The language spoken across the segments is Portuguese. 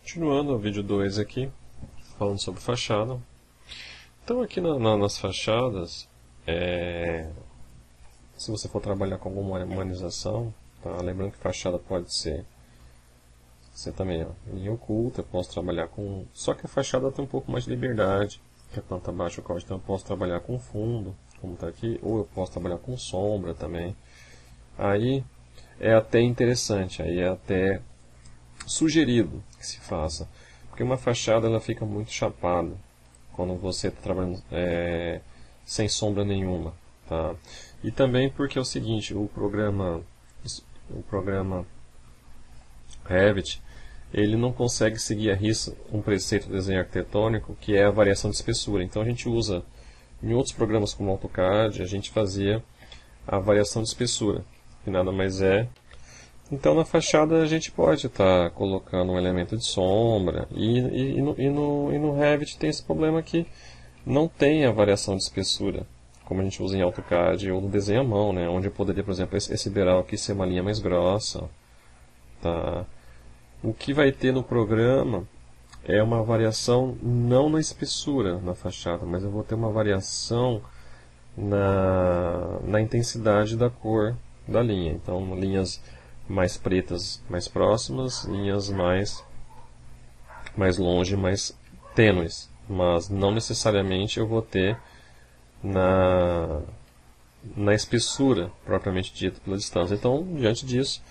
Continuando o vídeo 2 aqui, falando sobre fachada. Então aqui nas fachadas, se você for trabalhar com alguma humanização, tá? Lembrando que fachada pode ser também, ó, linha oculta, eu posso trabalhar com... Só que a fachada tem um pouco mais de liberdade, que a planta baixa o código, então eu posso trabalhar com fundo, como está aqui, ou eu posso trabalhar com sombra também. Aí é até interessante, aí é até sugerido que se faça, porque uma fachada ela fica muito chapada quando você está trabalhando sem sombra nenhuma, tá? E também porque é o seguinte, o programa Revit, ele não consegue seguir à risca um preceito do desenho arquitetônico, que é a variação de espessura. Então a gente usa, em outros programas como AutoCAD, a gente fazia a variação de espessura, que nada mais é. Então na fachada a gente pode estar colocando um elemento de sombra, e no Revit tem esse problema que não tem a variação de espessura, como a gente usa em AutoCAD ou no desenho à mão, né? Onde eu poderia, por exemplo, esse beiral aqui ser uma linha mais grossa, tá? O que vai ter no programa é uma variação não na espessura na fachada, mas eu vou ter uma variação na intensidade da cor da linha. Então, linhas mais pretas mais próximas, linhas mais longe, mais tênues. Mas não necessariamente eu vou ter na espessura propriamente dita pela distância. Então, diante disso,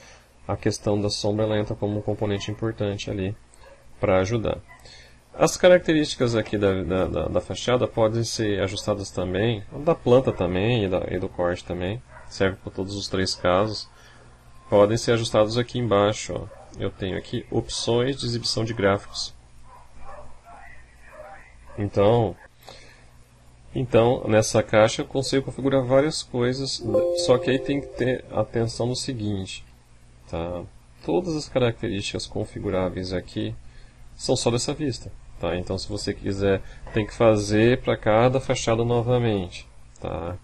a questão da sombra ela entra como um componente importante ali para ajudar. As características aqui da fachada podem ser ajustadas também, da planta também e do corte também, serve para todos os três casos. Podem ser ajustados aqui embaixo. Ó. Eu tenho aqui opções de exibição de gráficos. Então, nessa caixa eu consigo configurar várias coisas, só que aí tem que ter atenção no seguinte. Tá? Todas as características configuráveis aqui são só dessa vista. Tá? Então, se você quiser, tem que fazer para cada fachada novamente. Tá?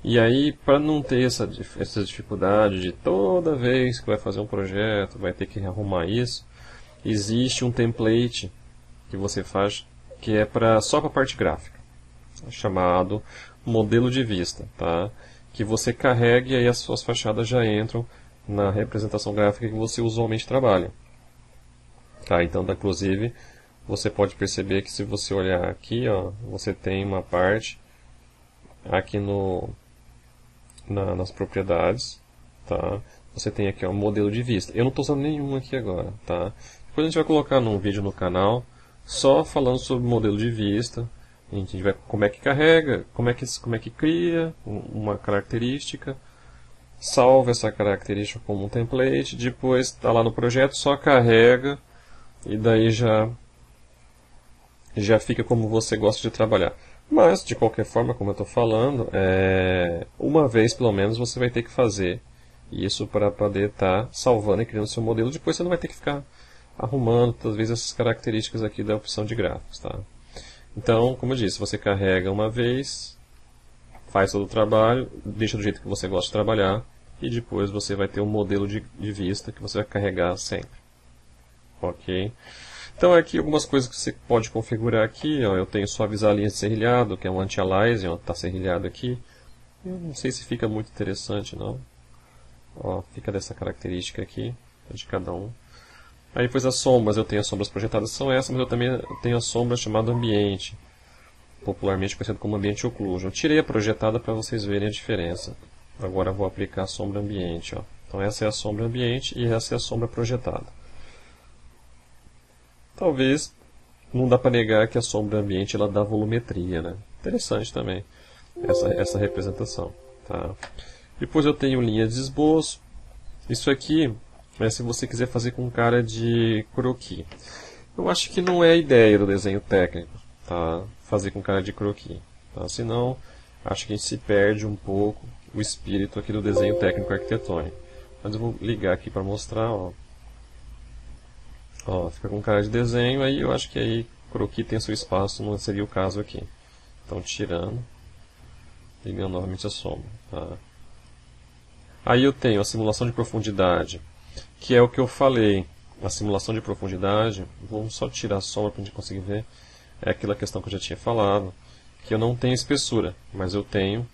E aí, para não ter essa dificuldade de toda vez que vai fazer um projeto, vai ter que arrumar isso, existe um template que você faz que é só para a parte gráfica, chamado modelo de vista. Tá? Que você carrega e aí as suas fachadas já entram na representação gráfica que você usualmente trabalha. Tá, então, inclusive, você pode perceber que se você olhar aqui, ó, você tem uma parte aqui nas propriedades, tá? Você tem aqui um modelo de vista. Eu não estou usando nenhum aqui agora, tá? Depois a gente vai colocar num vídeo no canal só falando sobre modelo de vista. A gente vai como é que carrega, como é que cria uma característica. Salva essa característica como um template, depois está lá no projeto, só carrega e daí já fica como você gosta de trabalhar. Mas, de qualquer forma, como eu estou falando, uma vez pelo menos você vai ter que fazer isso para poder estar salvando e criando seu modelo. Depois você não vai ter que ficar arrumando todas as vezes essas características aqui da opção de gráficos. Tá? Então, como eu disse, você carrega uma vez, faz todo o trabalho, deixa do jeito que você gosta de trabalhar e depois você vai ter um modelo de vista que você vai carregar sempre. Ok? Então aqui algumas coisas que você pode configurar aqui. Ó, eu tenho suavizar a linha de serrilhado, que é um anti-aliasing, está serrilhado aqui. Eu não sei se fica muito interessante não. Ó, fica dessa característica aqui, de cada um. Aí depois as sombras, eu tenho as sombras projetadas, são essas, mas eu também tenho a sombra chamada ambiente, popularmente conhecido como ambiente occlusion. Eu tirei a projetada para vocês verem a diferença. Agora eu vou aplicar a sombra ambiente. Ó. Então essa é a sombra ambiente e essa é a sombra projetada. Talvez, não dá para negar que a sombra ambiente ela dá volumetria. Né? Interessante também essa representação. Tá? Depois eu tenho linha de esboço. Isso aqui é se você quiser fazer com cara de croquis. Eu acho que não é a ideia do desenho técnico. Tá? Fazer com cara de croquis. Tá? Senão, acho que a gente se perde um pouco o espírito aqui do desenho técnico arquitetônico. Mas eu vou ligar aqui para mostrar. Ó. Ó, fica com cara de desenho, aí eu acho que aí croquis tem seu espaço, não seria o caso aqui. Então, tirando, ligando novamente a sombra. Tá? Aí eu tenho a simulação de profundidade, que é o que eu falei. a simulação de profundidade, vamos só tirar a sombra para a gente conseguir ver, é aquela questão que eu já tinha falado, que eu não tenho espessura, mas eu tenho,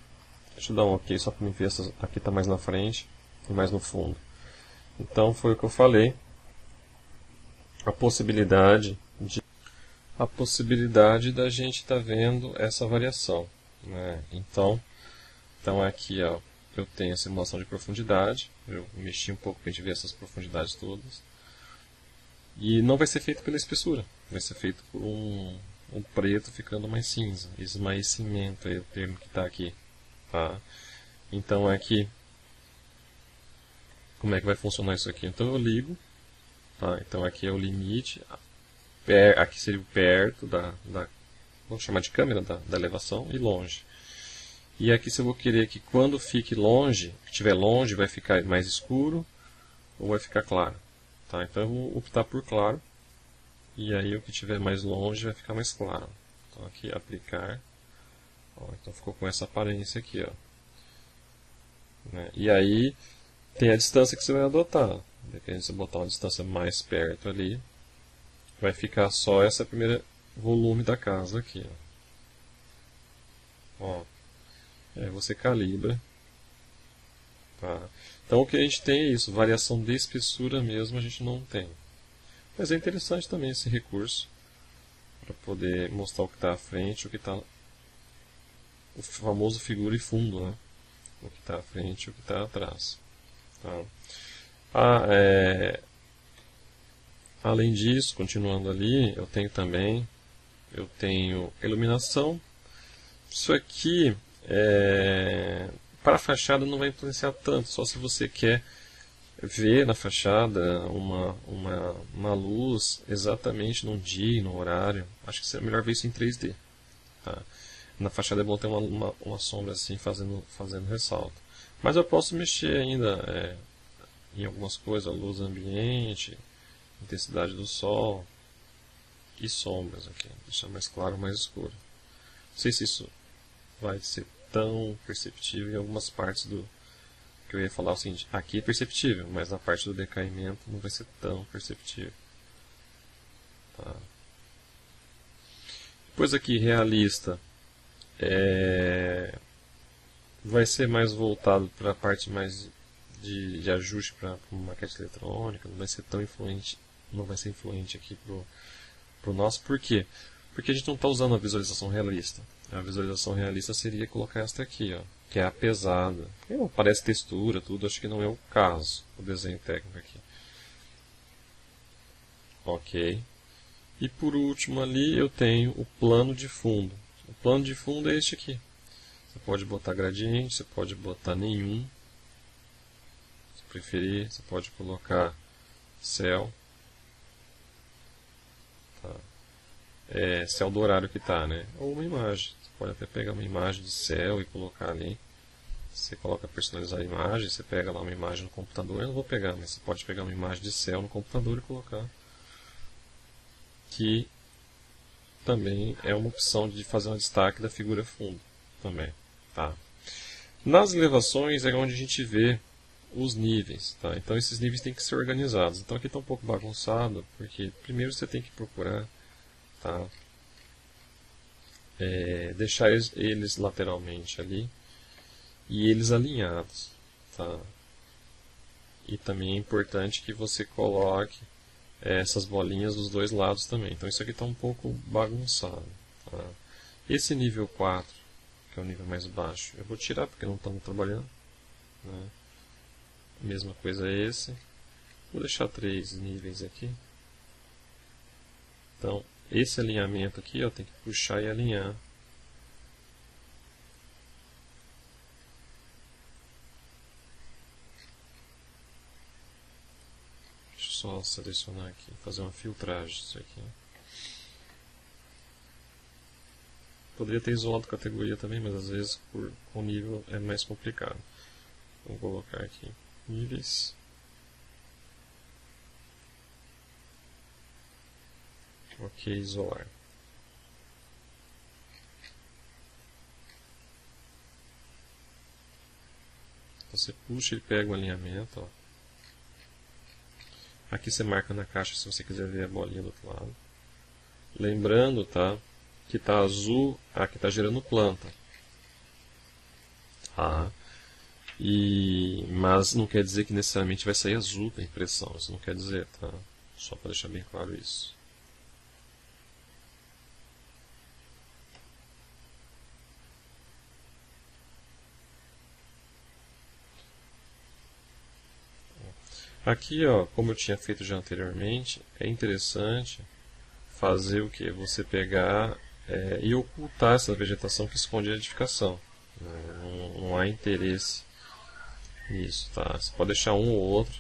deixa eu dar um ok só para me ver se aqui está mais na frente e mais no fundo. Então foi o que eu falei, a possibilidade da gente estar vendo essa variação, né? Então aqui, ó, eu tenho a simulação de profundidade, eu mexi um pouco para a gente ver essas profundidades todas. E não vai ser feito pela espessura, vai ser feito por um preto ficando mais cinza, esmaecimento é o termo que está aqui. Tá? Então aqui, como é que vai funcionar isso aqui? Então eu ligo, tá? Então aqui é o limite, aqui seria o perto vamos chamar de câmera da elevação, e longe. E aqui se eu vou querer que quando fique longe, que estiver longe, vai ficar mais escuro ou vai ficar claro. Tá? Então eu vou optar por claro, e aí o que estiver mais longe vai ficar mais claro. Então aqui aplicar, ó, então ficou com essa aparência aqui, ó. Né? E aí tem a distância que você vai adotar. Dependendo se você botar uma distância mais perto ali, vai ficar só essa primeira volume da casa aqui. Ó. Aí você calibra. Tá? Então o que a gente tem é isso, variação de espessura mesmo a gente não tem. Mas é interessante também esse recurso para poder mostrar o que está à frente, o que está, o famoso figura e fundo, né? O que está à frente e o que está atrás. Tá? Além disso, continuando ali, eu tenho iluminação. Isso aqui para a fachada não vai influenciar tanto, só se você quer ver na fachada uma luz exatamente num dia e no horário. Acho que é melhor ver isso em 3D. Tá? Na fachada é bom ter uma sombra assim fazendo ressalto. Mas eu posso mexer ainda em algumas coisas, luz ambiente, intensidade do sol e sombras aqui. Deixar mais claro, mais escuro. Não sei se isso vai ser tão perceptível em algumas partes do que eu ia falar o seguinte, aqui é perceptível, mas na parte do decaimento não vai ser tão perceptível. Tá. Depois aqui, realista, vai ser mais voltado para a parte mais de ajuste para uma maquete eletrônica, não vai ser tão influente, não vai ser influente aqui pro nosso. Por quê? Porque a gente não está usando a visualização realista. A visualização realista seria colocar esta aqui, ó, que é a pesada. Parece textura, tudo, acho que não é o caso, o desenho técnico aqui. Ok. E por último ali eu tenho o plano de fundo. O plano de fundo é este aqui. Você pode botar gradiente, você pode botar nenhum. Se preferir, você pode colocar céu. Tá. Céu do horário que está, né? Ou uma imagem. Você pode até pegar uma imagem de céu e colocar ali. Você coloca personalizar a imagem, você pega lá uma imagem no computador. Eu não vou pegar, mas você pode pegar uma imagem de céu no computador e colocar. Que também é uma opção de fazer um destaque da figura fundo também. Tá? Nas elevações é onde a gente vê os níveis. Tá? Então esses níveis têm que ser organizados. Então aqui está um pouco bagunçado, porque primeiro você tem que procurar, tá? Deixar eles lateralmente ali e eles alinhados. Tá? E também é importante que você coloque essas bolinhas dos dois lados também. Então isso aqui está um pouco bagunçado. Tá? Esse nível 4, que é o nível mais baixo, eu vou tirar porque não estamos trabalhando. Né? Mesma coisa esse. Vou deixar 3 níveis aqui. Então, esse alinhamento aqui eu tenho que puxar e alinhar. Deixa eu só selecionar aqui, fazer uma filtragem disso aqui. Poderia ter isolado categoria também, mas às vezes com nível é mais complicado. Vou colocar aqui níveis. Ok, isolar. Você puxa e pega o alinhamento. Ó. Aqui você marca na caixa se você quiser ver a bolinha do outro lado. Lembrando, tá, que está azul, aqui está gerando planta. Tá? Mas não quer dizer que necessariamente vai sair azul da impressão. Isso não quer dizer, tá? Só para deixar bem claro isso. Aqui, ó, como eu tinha feito já anteriormente, é interessante fazer o que? Você pegar e ocultar essa vegetação que esconde a edificação. Não há interesse nisso, tá? Você pode deixar um ou outro,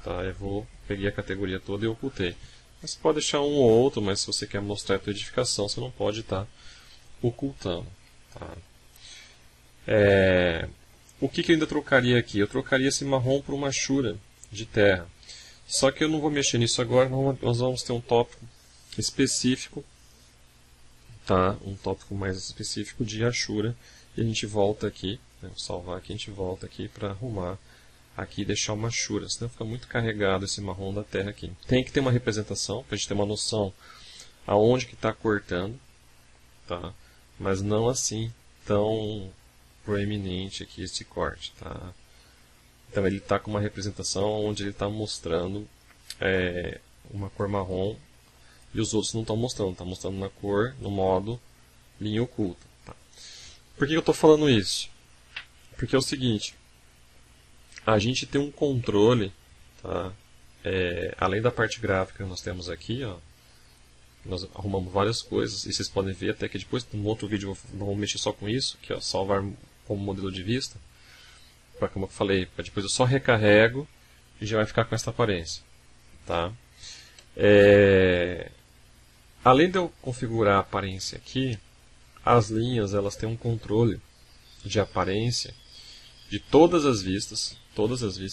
tá? Peguei a categoria toda e ocultei. Mas você pode deixar um ou outro, mas se você quer mostrar a tua edificação, você não pode estar ocultando, tá? O que eu ainda trocaria aqui? Eu trocaria esse marrom por uma achura de terra. Só que eu não vou mexer nisso agora, nós vamos ter um tópico específico, tá? Um tópico mais específico de achura, e a gente volta aqui, né? Vou salvar aqui, a gente volta aqui para arrumar aqui e deixar uma achura, senão fica muito carregado esse marrom da terra aqui. Tem que ter uma representação, para a gente ter uma noção aonde que está cortando, tá? Mas não assim tão proeminente aqui esse corte, tá? Então ele está com uma representação onde ele está mostrando uma cor marrom e os outros não estão mostrando, está mostrando na cor, no modo linha oculta. Tá? Por que eu estou falando isso? Porque é o seguinte, a gente tem um controle, tá? Além da parte gráfica que nós temos aqui, ó, nós arrumamos várias coisas, e vocês podem ver até que depois, num outro vídeo, não vou mexer só com isso, que é salvar como modelo de vista, como eu falei, depois eu só recarrego e já vai ficar com essa aparência. Tá? Além de eu configurar a aparência aqui, as linhas elas têm um controle de aparência de todas as vistas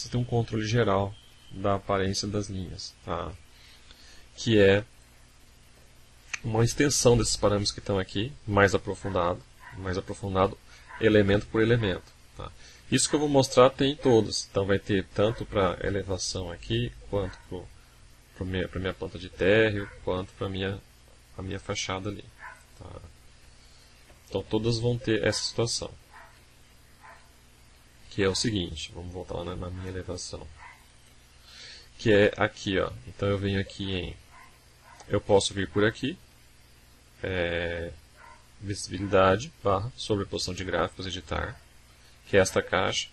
têm um controle geral da aparência das linhas, tá? Que é uma extensão desses parâmetros que estão aqui, mais aprofundado, elemento por elemento. Tá? Isso que eu vou mostrar tem em todos, então vai ter tanto para elevação aqui, quanto para a minha planta de térreo, quanto para a minha fachada ali. Tá? Então todas vão ter essa situação. Que é o seguinte, vamos voltar lá na minha elevação. Que é aqui, ó. Então eu venho aqui eu posso vir por aqui, visibilidade, sobreposição de gráficos, editar, que é esta caixa,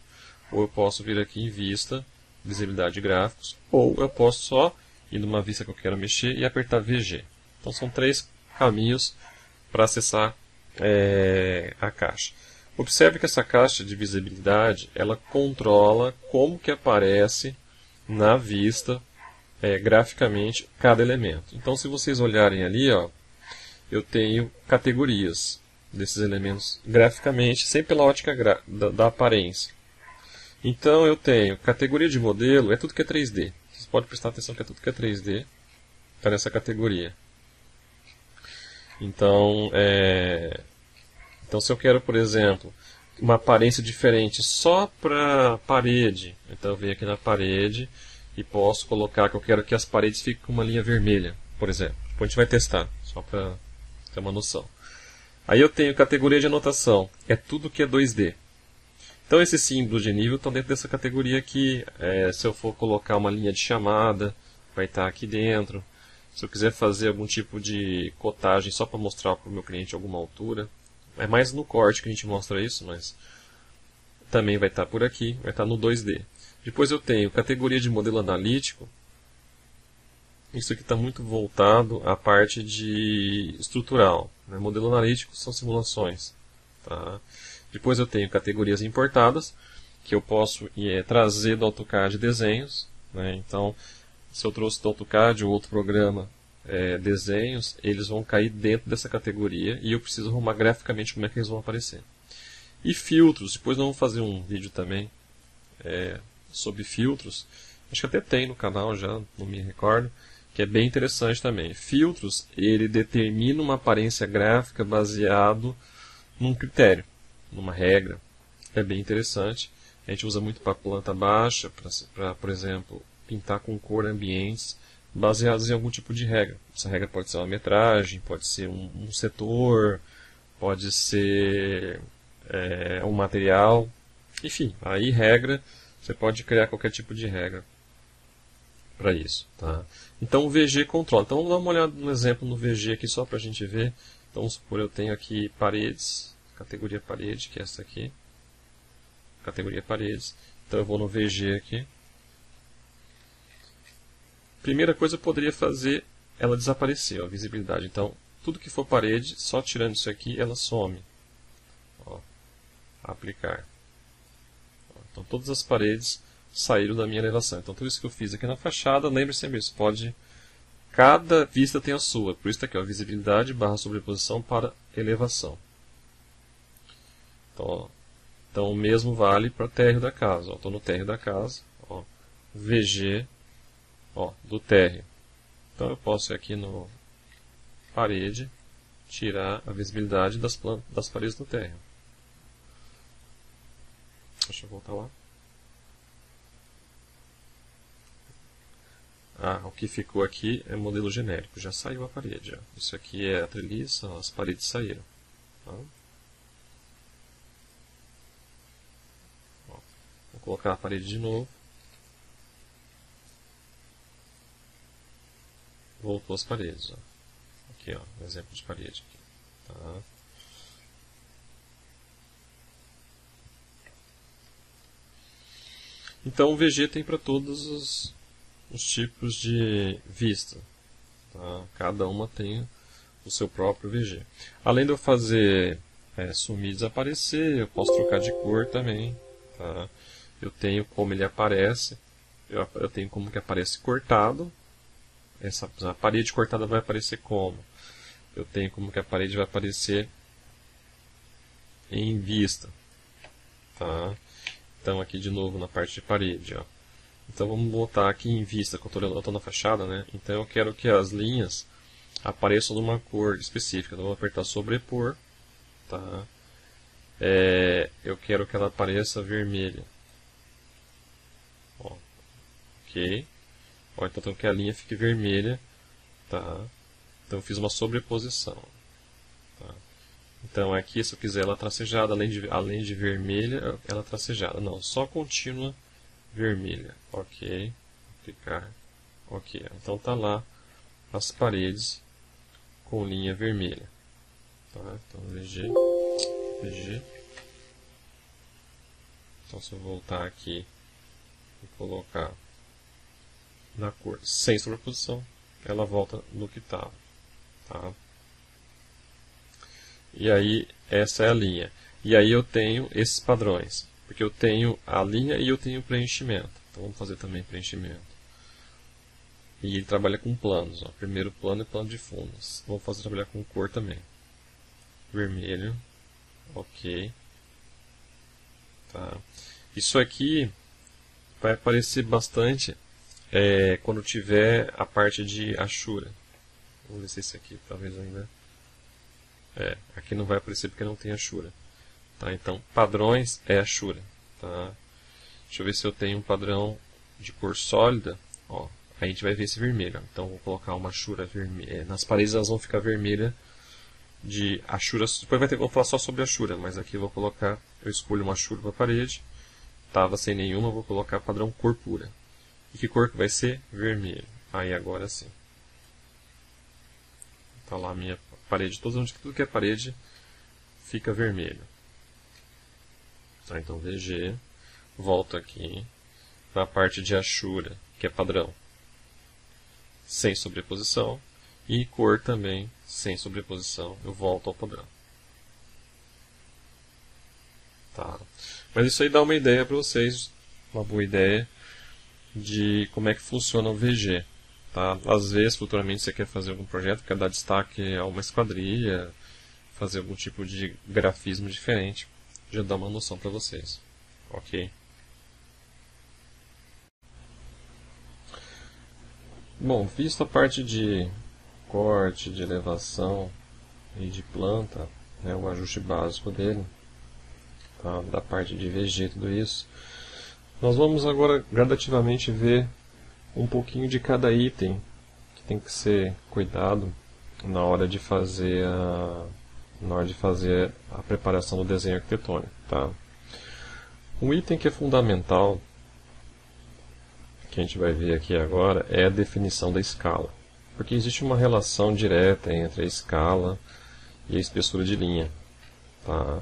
ou eu posso vir aqui em vista, visibilidade de gráficos, ou eu posso só ir numa vista que eu quero mexer e apertar VG. Então são 3 caminhos para acessar a caixa. Observe que essa caixa de visibilidade, ela controla como que aparece na vista, graficamente, cada elemento. Então se vocês olharem ali, ó, eu tenho categorias desses elementos graficamente, sempre pela ótica da aparência. Então eu tenho categoria de modelo, é tudo que é 3D. Vocês podem prestar atenção que é tudo que é 3D, está nessa categoria. Então se eu quero, por exemplo, uma aparência diferente só para a parede, então eu venho aqui na parede e posso colocar que eu quero que as paredes fiquem com uma linha vermelha, por exemplo. Depois a gente vai testar, só para ter uma noção. Aí eu tenho categoria de anotação, é tudo que é 2D. Então esses símbolos de nível estão dentro dessa categoria aqui. Se eu for colocar uma linha de chamada, vai estar aqui dentro. Se eu quiser fazer algum tipo de cotagem só para mostrar para o meu cliente alguma altura, é mais no corte que a gente mostra isso, mas também vai estar por aqui, vai estar no 2D. Depois eu tenho categoria de modelo analítico. Isso aqui está muito voltado à parte de estrutural. Né? Modelo analítico são simulações. Tá? Depois eu tenho categorias importadas, que eu posso trazer do AutoCAD desenhos. Né? Então, se eu trouxe do AutoCAD ou outro programa desenhos, eles vão cair dentro dessa categoria e eu preciso arrumar graficamente como é que eles vão aparecer. E filtros, depois nós vamos fazer um vídeo também sobre filtros. Acho que até tem no canal já, não me recordo. Que é bem interessante também. Filtros, ele determina uma aparência gráfica baseado num critério, numa regra. É bem interessante. A gente usa muito para planta baixa, para, por exemplo, pintar com cor ambientes baseados em algum tipo de regra. Essa regra pode ser uma metragem, pode ser um setor, pode ser um material, enfim, aí regra, você pode criar qualquer tipo de regra para isso. Tá? Então o VG controla. Então vamos dar uma olhada no exemplo no VG aqui só para a gente ver. Então vamos supor, eu tenho aqui paredes, categoria parede, que é essa aqui, categoria paredes. Então eu vou no VG aqui. Primeira coisa eu poderia fazer ela desaparecer, a visibilidade. Então tudo que for parede, só tirando isso aqui, ela some. Ó, aplicar. Então todas as paredes saíram da minha elevação. Então tudo isso que eu fiz aqui na fachada, lembre-se disso, cada vista tem a sua. Por isso está aqui, ó, visibilidade barra sobreposição para elevação. Então o mesmo vale para o térreo da casa. Estou no térreo da casa, ó, VG do térreo. Então eu posso ir aqui no parede, tirar a visibilidade das paredes do térreo. Deixa eu voltar lá. O que ficou aqui é modelo genérico, já saiu a parede. Ó. Isso aqui é a treliça, as paredes saíram. Tá? Vou colocar a parede de novo. Voltou as paredes. Ó. Aqui, ó, um exemplo de parede. Aqui. Tá? Então o VG tem para todos os tipos de vista. Tá? Cada uma tem o seu próprio VG. Além de eu fazer sumir e desaparecer, eu posso trocar de cor também. Tá? Eu tenho como ele aparece. Eu tenho como que aparece cortado. A parede cortada vai aparecer como? Eu tenho como que a parede vai aparecer em vista. Tá? Então aqui de novo na parte de parede. Ó. Então vamos botar aqui em vista, que eu estou na fachada, né? Então eu quero que as linhas apareçam numa cor específica. Então eu vou apertar sobrepor. Tá? Eu quero que ela apareça vermelha. Ó. Ok. Ó, então eu quero que a linha fique vermelha. Tá? Então eu fiz uma sobreposição. Tá? Então aqui, se eu quiser ela tracejada, além de vermelha, ela tracejada. Não, só contínua vermelha. Ok. Aplicar. Ok. Então tá lá as paredes com linha vermelha. Tá? Então VG. Então se eu voltar aqui e colocar na cor sem sobreposição, ela volta no que estava. Tá? E aí essa é a linha. E aí eu tenho esses padrões. Porque eu tenho a linha e eu tenho preenchimento. Então vamos fazer também preenchimento. E ele trabalha com planos. Ó. Primeiro plano é plano de fundos. Vamos trabalhar com cor também. Vermelho. Ok. Tá. Isso aqui vai aparecer bastante quando tiver a parte de Ashura. Vamos ver se esse aqui talvez ainda... aqui não vai aparecer porque não tem Ashura. Tá? Então, padrões é Ashura. Tá? Deixa eu ver se eu tenho um padrão de cor sólida. Ó, a gente vai ver esse vermelho. Então, vou colocar uma Ashura vermelha. Nas paredes elas vão ficar vermelhas de Ashura. Depois vou falar só sobre Ashura, mas aqui eu vou colocar, eu escolho uma Ashura para a parede. Estava sem nenhuma, vou colocar padrão cor pura. E que cor que vai ser? Vermelho. Aí agora sim. Está lá a minha parede. Tudo que é parede fica vermelho. Tá, então VG. Volto aqui para a parte de Ashura, que é padrão. Sem sobreposição. E cor também sem sobreposição. Eu volto ao padrão. Tá. Mas isso aí dá uma ideia para vocês. Uma boa ideia de como é que funciona o VG. Tá? Às vezes, futuramente, você quer fazer algum projeto, quer dar destaque a uma esquadrilha, fazer algum tipo de grafismo diferente, já dá uma noção para vocês. Ok? Bom, visto a parte de corte, de elevação e de planta, né, o ajuste básico dele, tá, da parte de VG e tudo isso, nós vamos agora gradativamente ver um pouquinho de cada item que tem que ser cuidado na hora de fazer a preparação do desenho arquitetônico, tá? Um item que é fundamental, que a gente vai ver aqui agora, é a definição da escala, porque existe uma relação direta entre a escala e a espessura de linha, tá?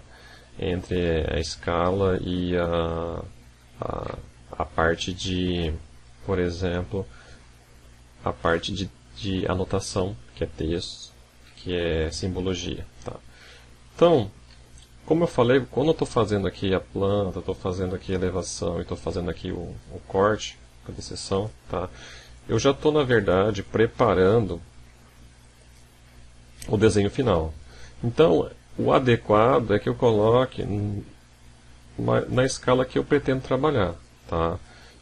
Entre a escala e a parte de, por exemplo, a parte de anotação, que é texto, que é simbologia, tá? Então, como eu falei, quando eu estou fazendo aqui a planta, estou fazendo aqui a elevação e estou fazendo aqui o corte, a disseção, tá? Eu já estou, na verdade, preparando o desenho final. Então, o adequado é que eu coloque na escala que eu pretendo trabalhar, tá?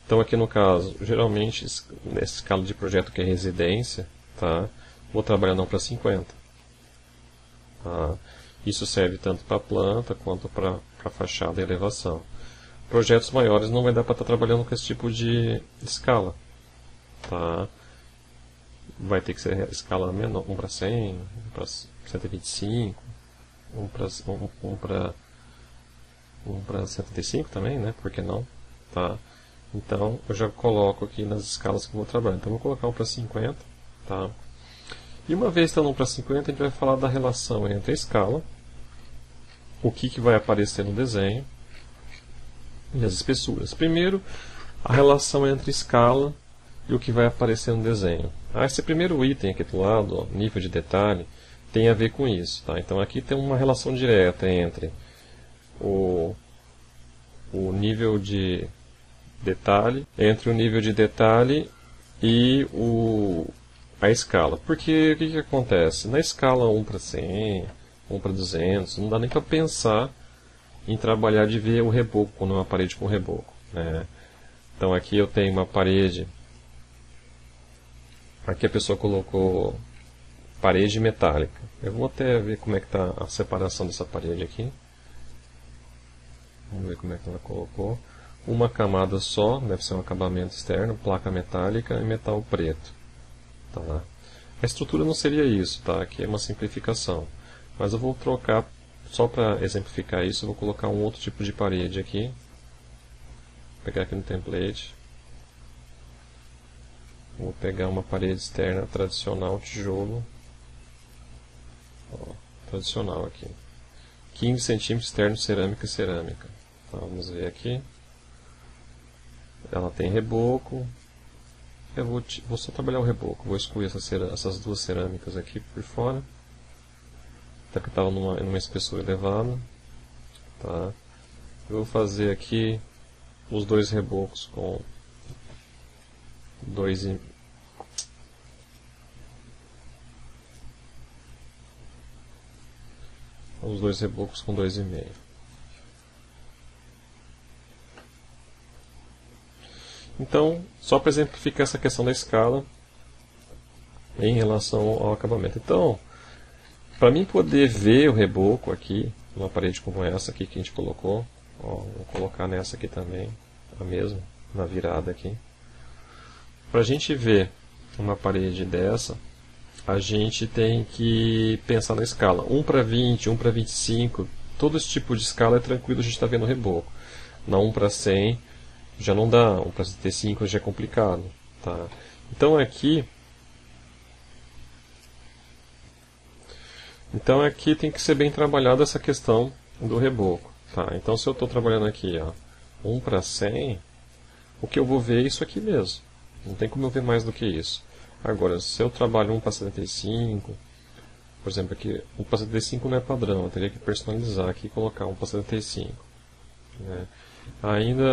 Então, aqui no caso, geralmente, nessa escala de projeto que é residência, tá? Vou trabalhar não para 50. Tá? Isso serve tanto para planta quanto para fachada e elevação. Projetos maiores não vai dar para estar trabalhando com esse tipo de escala. Tá? Vai ter que ser escala menor, 1 para 100, 1 para 125, 1 para 75 também, né? Por que não? Tá? Então, eu já coloco aqui nas escalas que eu vou trabalhar. Então, eu vou colocar 1 para 50. Tá? E uma vez estando 1 para 50, a gente vai falar da relação entre a escala, o que vai aparecer no desenho e as espessuras. Primeiro, a relação entre escala e o que vai aparecer no desenho. Esse primeiro item aqui do lado, ó, nível de detalhe, tem a ver com isso. Tá? Então aqui tem uma relação direta entre o nível de detalhe, e a escala. Porque o que acontece? Na escala 1 para 100, 1 para 200, não dá nem para pensar em trabalhar de ver o reboco, quando é uma parede com reboco. Né? Então aqui eu tenho uma parede, aqui a pessoa colocou parede metálica. Eu vou até ver como é que está a separação dessa parede aqui. Vamos ver como é que ela colocou. Uma camada só, deve ser um acabamento externo, placa metálica e metal preto. Tá? A estrutura não seria isso, tá? Aqui é uma simplificação. Mas eu vou trocar, só para exemplificar isso, eu vou colocar um outro tipo de parede aqui. Vou pegar aqui no template. Vou pegar uma parede externa tradicional, tijolo. Ó, tradicional aqui. 15 centímetros externo, cerâmica e cerâmica. Tá, vamos ver aqui. Ela tem reboco. Eu vou só trabalhar o reboco. Vou excluir essas duas cerâmicas aqui por fora. Até que estava numa espessura elevada. Tá. Eu vou fazer aqui os dois rebocos com 2,5. Os dois rebocos com 2,5. Então, só para exemplificar essa questão da escala em relação ao acabamento. Então, para mim poder ver o reboco aqui, numa parede como essa aqui que a gente colocou, ó, vou colocar nessa aqui também, a mesma, na virada aqui. Para a gente ver uma parede dessa, a gente tem que pensar na escala. 1 para 20, 1 para 25, todo esse tipo de escala é tranquilo, a gente está vendo o reboco. Na 1 para 100 já não dá, 1 para 75 já é complicado. Tá? Então aqui tem que ser bem trabalhada essa questão do reboco. Tá? Então se eu estou trabalhando aqui, ó, 1 para 100, o que eu vou ver é isso aqui mesmo. Não tem como eu ver mais do que isso. Agora, se eu trabalho 1 para 75, por exemplo, aqui 1 para 75 não é padrão, eu teria que personalizar aqui e colocar 1 para 75. Né? Ainda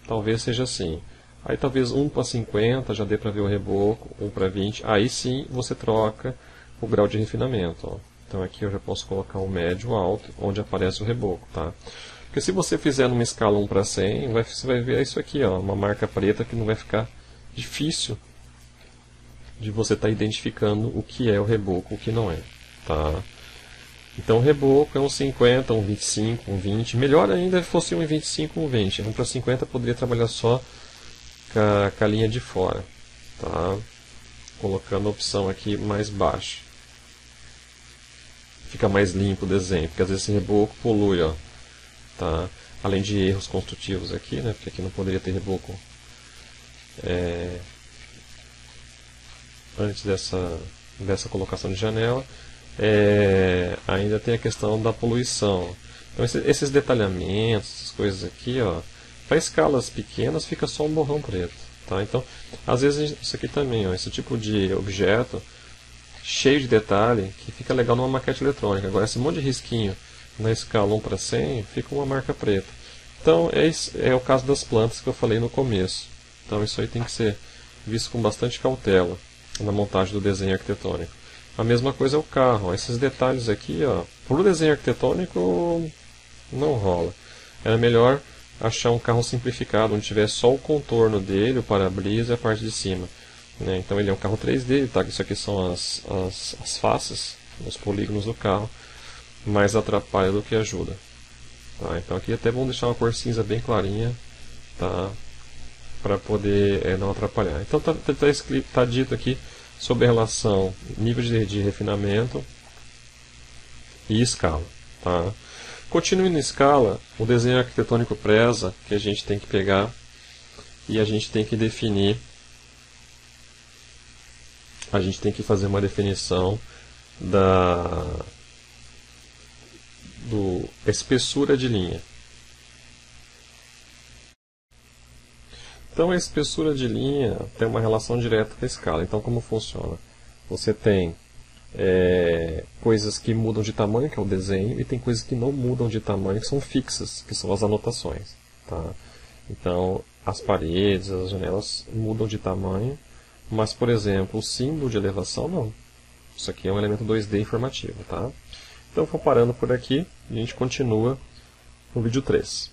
talvez seja assim. Aí talvez 1 para 50 já dê para ver o reboco, 1 para 20, aí sim você troca o grau de refinamento. Ó. Então aqui eu já posso colocar um médio alto, onde aparece o reboco. Tá? Porque se você fizer numa escala 1 para 100, você vai ver isso aqui, ó, uma marca preta que não vai ficar difícil de você estar identificando o que é o reboco, o que não é. Tá? Então o reboco é um 50, um 25, um 20. Melhor ainda se fosse um 25, um 20. 1 para 50 poderia trabalhar só com a linha de fora, tá? Colocando a opção aqui mais baixa. Fica mais limpo o desenho, porque às vezes esse reboco polui, ó, tá? Além de erros construtivos aqui, né? Porque aqui não poderia ter reboco antes dessa colocação de janela. Ainda tem a questão da poluição. Então esses detalhamentos, essas coisas aqui, ó, para escalas pequenas fica só um borrão preto, tá? Então, às vezes isso aqui também, ó, esse tipo de objeto cheio de detalhe que fica legal numa maquete eletrônica. Agora esse monte de risquinho na escala 1:100 fica uma marca preta. Então é o caso das plantas que eu falei no começo. Então isso aí tem que ser visto com bastante cautela na montagem do desenho arquitetônico. A mesma coisa é o carro. Ó, esses detalhes aqui, ó, para o desenho arquitetônico não rola. Era melhor achar um carro simplificado, onde tivesse só o contorno dele, o para-brisa e a parte de cima. Né? Então ele é um carro 3D, tá? Isso aqui são as faces, os polígonos do carro, mais atrapalha do que ajuda. Tá? Então aqui é até bom deixar uma cor cinza bem clarinha, tá? Para poder não atrapalhar. Então tá dito aqui sobre a relação nível de refinamento e escala. Tá? Continuando em escala, o desenho arquitetônico preza que a gente tem que pegar e a gente tem que definir. A gente tem que fazer uma definição da espessura de linha. Então a espessura de linha tem uma relação direta com a escala. Então como funciona? Você tem coisas que mudam de tamanho, que é o desenho, e tem coisas que não mudam de tamanho, que são fixas, que são as anotações. Tá? Então as paredes, as janelas mudam de tamanho, mas, por exemplo, o símbolo de elevação não. Isso aqui é um elemento 2D informativo. Tá? Então, comparando por aqui, a gente continua no vídeo 3.